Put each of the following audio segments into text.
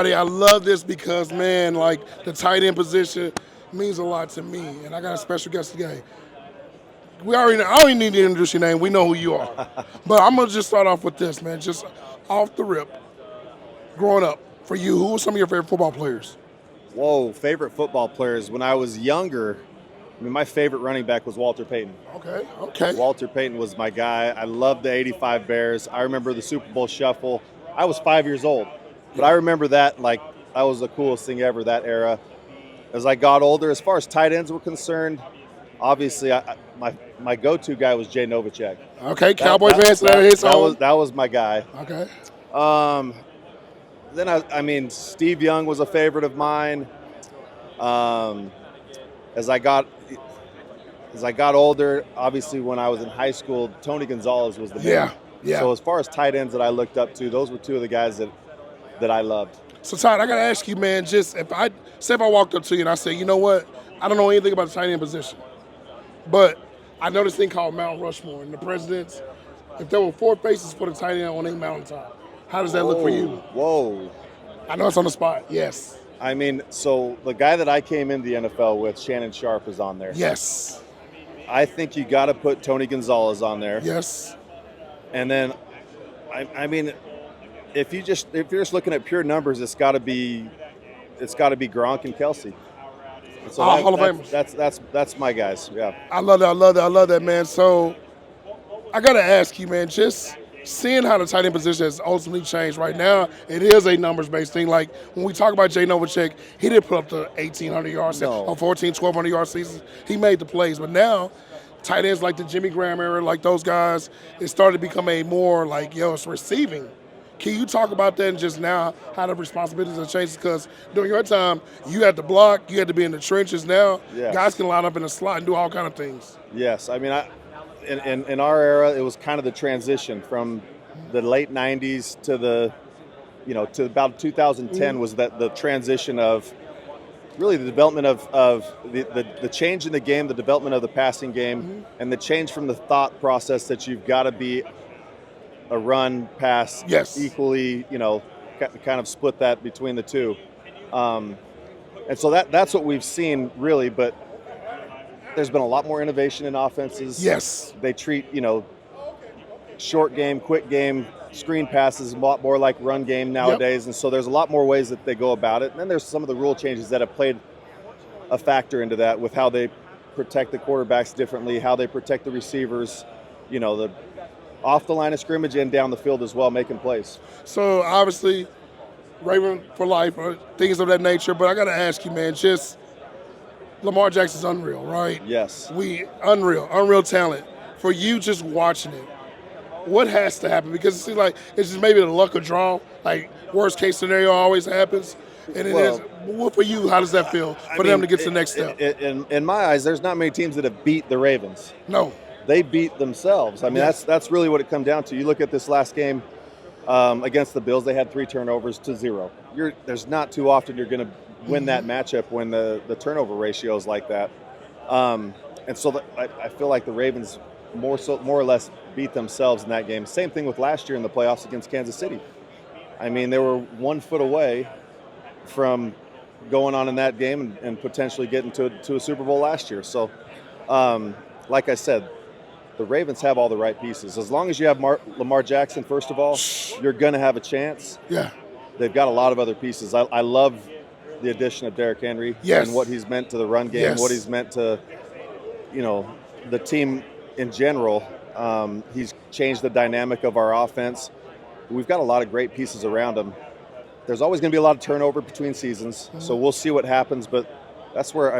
I love this because, man, like the tight end position means a lot to me. And I got a special guest today. I don't even need to introduce your name. We know who you are. But I'm going to just start off with this, man. Just off the rip. Growing up, for you, who were some of your favorite football players? Whoa, favorite football players. When I was younger, my favorite running back was Walter Payton. Okay. Walter Payton was my guy. I loved the 85 Bears. I remember the Super Bowl shuffle. I was 5 years old, but I remember that like that was the coolest thing ever, that era. As I got older, as far as tight ends were concerned, obviously my go-to guy was Jay Novacek. Okay, Cowboy fans, that was my guy. Okay. Then Steve Young was a favorite of mine. As I got older, obviously when I was in high school, Tony Gonzalez was the man. Yeah. So as far as tight ends that I looked up to, those were two of the guys that I loved. So Todd, I gotta ask you, man, just if I walked up to you and I said, you know what, I don't know anything about the tight end position, but I know this thing called Mount Rushmore, and the presidents, if there were 4 faces for the tight end on a mountaintop, how does that look for you? Whoa. I know it's on the spot, yes. So the guy that I came in the NFL with, Shannon Sharp, is on there. Yes. I think you got to put Tony Gonzalez on there. Yes. And then, if you're just looking at pure numbers, it's got to be Gronk and Kelsey. And so Hall of Famers. That's my guys. Yeah. I love that, man. So I gotta ask you, man, just seeing how the tight end position has ultimately changed right now, it is a numbers-based thing. Like when we talk about Jay Novacek, he didn't put up the 1,800 yards or 1,200 yard seasons. He made the plays, but now tight ends like the Jimmy Graham era, like those guys, it started to become a more like, it's receiving. Can you talk about that and just now how the responsibilities have changed? Because during your time, you had to block, you had to be in the trenches. Now, guys can line up in the slot and do all kind of things. Yes, in our era, it was kind of the transition from the late '90s to about 2010 was that the transition of really the development of the change in the game, the development of the passing game, and the change from the thought process that you've got to be a run pass equally, kind of split that between the two. And so that's what we've seen really, but there's been a lot more innovation in offenses. Yes. They treat, short game, quick game, screen passes a lot more like run game nowadays. And so there's a lot more ways that they go about it. And then there's some of the rule changes that have played a factor into that with how they protect the quarterbacks differently, how they protect the receivers, the off the line of scrimmage and down the field as well, making plays. So obviously, Raven for life, or things of that nature. But I got to ask you, man, just Lamar Jackson's unreal, right? Yes. Unreal talent. For you just watching it, what has to happen? Because it seems like it's just maybe the luck of draw. Like worst case scenario always happens. And what for you, how does that feel for them to get to the next step? In my eyes, there's not many teams that have beat the Ravens. No. They beat themselves. That's really what it comes down to. You look at this last game against the Bills, they had 3 turnovers to 0. There's not too often you're going to win that matchup when the turnover ratio is like that. And so I feel like the Ravens more or less beat themselves in that game. Same thing with last year in the playoffs against Kansas City. They were 1 foot away from going on in that game and potentially getting to a Super Bowl last year. So, like I said, the Ravens have all the right pieces. As long as you have Lamar Jackson, first of all, you're going to have a chance. Yeah. They've got a lot of other pieces. I love the addition of Derrick Henry and what he's meant to the run game, what he's meant to, the team in general. He's changed the dynamic of our offense. We've got a lot of great pieces around him. There's always going to be a lot of turnover between seasons, so we'll see what happens. But that's where,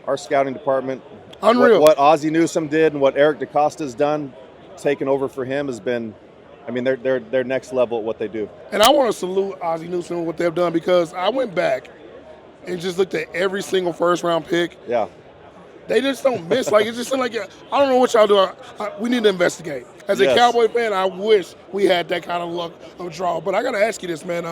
our scouting department, unreal. What Ozzie Newsome did and what Eric DeCosta's done, taking over for him has been, they're next level at what they do. And I want to salute Ozzie Newsome and what they've done, because I went back and just looked at every single first-round pick. Yeah. They just don't miss. Like, it just seems like, I don't know what y'all do. We need to investigate. As a Cowboy fan, I wish we had that kind of luck of draw. But I got to ask you this, man.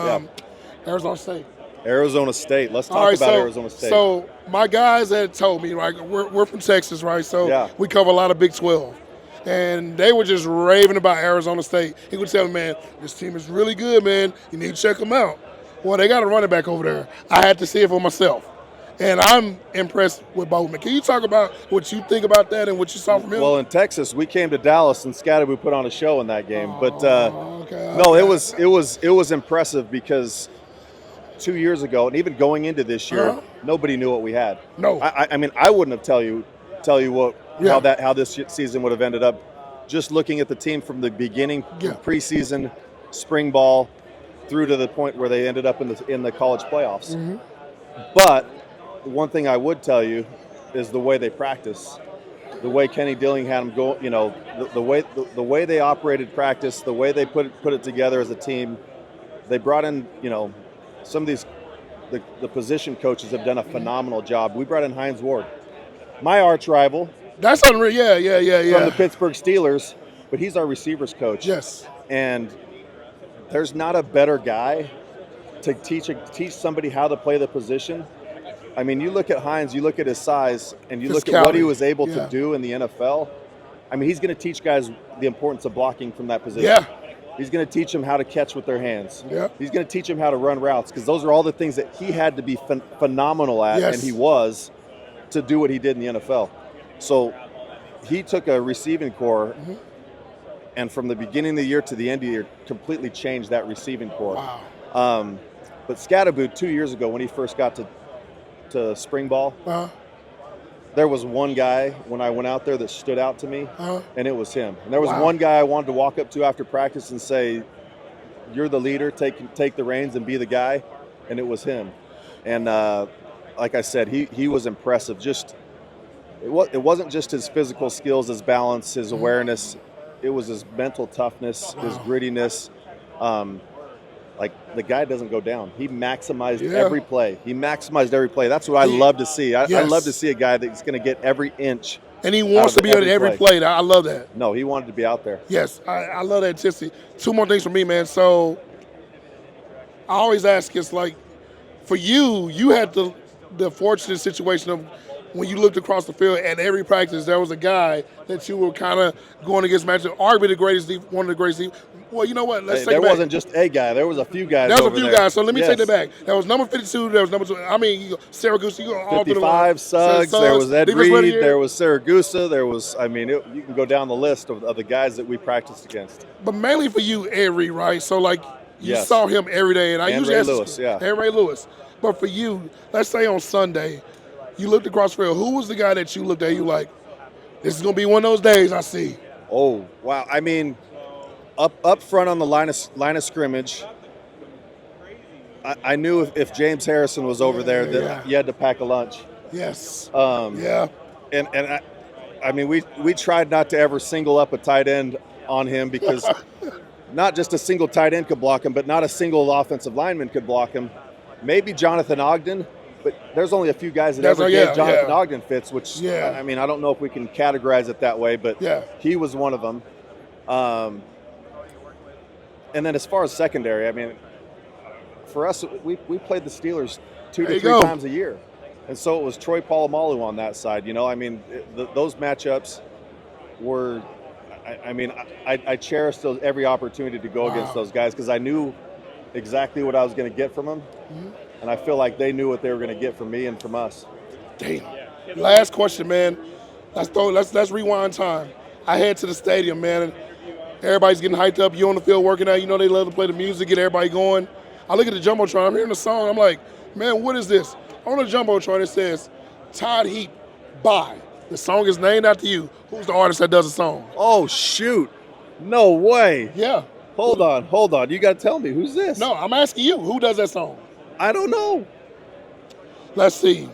Arizona State. Arizona State. Let's talk about Arizona State. So my guys had told me, right, we're from Texas, right? So we cover a lot of Big 12. And they were just raving about Arizona State. He would tell me, man, this team is really good, man. You need to check them out. Well, they got a running back over there. I had to see it for myself. And I'm impressed with Boatman. Can you talk about what you think about that and what you saw from him? Well, in Texas, we came to Dallas and Scatterboo put on a show in that game. But okay. no, it was impressive because 2 years ago, and even going into this year, nobody knew what we had. No. I mean, I wouldn't have tell you what how this season would have ended up. Just looking at the team from the beginning, preseason, spring ball, through to the point where they ended up in the college playoffs. Mm-hmm. But one thing I would tell you is the way they practice, the way Kenny Dillingham go, the way they operated practice, the way they put it together as a team. They brought in, some of these the position coaches have done a phenomenal job. We brought in Hines Ward, my arch rival. That's unreal. Yeah. From the Pittsburgh Steelers, but he's our receivers coach. Yes. And there's not a better guy to teach somebody how to play the position. I mean, you look at Hines, you look at his size, and you look at what he was able to do in the NFL. I mean, he's going to teach guys the importance of blocking from that position. Yeah. He's going to teach them how to catch with their hands. Yeah. He's going to teach them how to run routes, because those are all the things that he had to be phenomenal at, and he was, to do what he did in the NFL. So he took a receiving core, and from the beginning of the year to the end of the year, completely changed that receiving core. Wow. But Scatterboo, 2 years ago, when he first got to spring ball, there was one guy when I went out there that stood out to me, and it was him. And there was one guy I wanted to walk up to after practice and say, "You're the leader, take the reins and be the guy," and it was him. And like I said, he was impressive. It wasn't just his physical skills, his balance, his awareness. It was his mental toughness, his grittiness. Like, the guy doesn't go down. He maximized every play. That's what I love to see. I love to see a guy that's going to get every inch. And he wants to be on every play. I love that. No, he wanted to be out there. Yes, I love that intensity. Two more things for me, man. So I always ask, it's like, for you had the fortunate situation of when you looked across the field at every practice, there was a guy that you were kind of going against, matchup, arguably the greatest, one of the greatest. Well, you know what? Let's take it back. There wasn't just a guy. There was a few guys. There was a few guys. So let me take that back. There was number 52. There was number 2. I mean, you go Saragusa. You go all through the line. 55 Suggs. There was Ed Reed. There was Saragusa. There was. I mean, you can go down the list of the guys that we practiced against. But mainly for you, Ed Reed, right? So like you saw him every day, and I usually Ray Lewis, and Ray Lewis. But for you, let's say on Sunday, you looked across the field. Who was the guy that you looked at? You like, this is gonna be one of those days. I see. Oh wow! I mean, up front on the line of scrimmage, I knew if James Harrison was over there that you had to pack a lunch. Yes. And I mean, we tried not to ever single up a tight end on him, because not just a single tight end could block him, but not a single offensive lineman could block him. Maybe Jonathan Ogden. But there's only a few guys that ever gave Jonathan Ogden fits, which, I mean, I don't know if we can categorize it that way, but he was one of them. And then as far as secondary, I mean, for us, we played the Steelers 2 to 3 times a year. And so it was Troy Polamalu on that side. I mean, those matchups were – I cherished every opportunity to go against those guys, because I knew exactly what I was going to get from them. Mm-hmm. And I feel like they knew what they were going to get from me and from us. Damn. Last question, man. Let's rewind time. I head to the stadium, man. And everybody's getting hyped up. You on the field working out. You know they love to play the music, get everybody going. I look at the Jumbotron. I'm hearing the song. I'm like, man, what is this? On the Jumbotron, it says, Todd Heap, bye. The song is named after you. Who's the artist that does the song? Oh, shoot. No way. Yeah. Hold on. You got to tell me. Who's this? No, I'm asking you. Who does that song? I don't know. Let's see.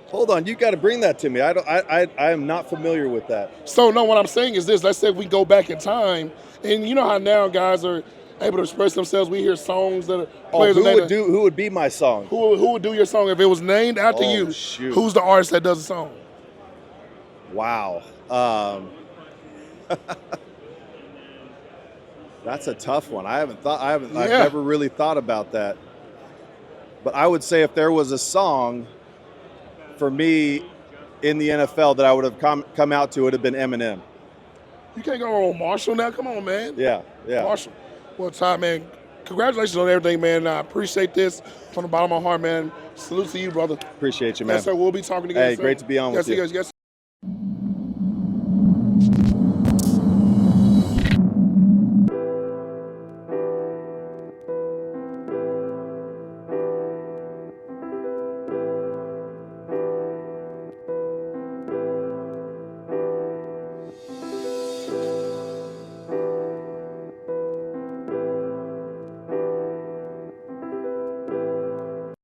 Hold on, you got to bring that to me. I am not familiar with that. So no, what I'm saying is this. Let's say we go back in time, and you know how now guys are able to express themselves. We hear songs that are who would be my song? Who would do your song if it was named after you? Shoot. Who's the artist that does the song? Wow. That's a tough one. I've never really thought about that. But I would say if there was a song for me in the NFL that I would have come out to, it would have been Eminem. You can't go on Marshall now. Come on, man. Yeah. Marshall. Well, Todd, man, congratulations on everything, man. I appreciate this from the bottom of my heart, man. Salute to you, brother. Appreciate you, man. Yes, sir. We'll be talking again. Hey, sir. great to be on with yes, you. Yes, yes.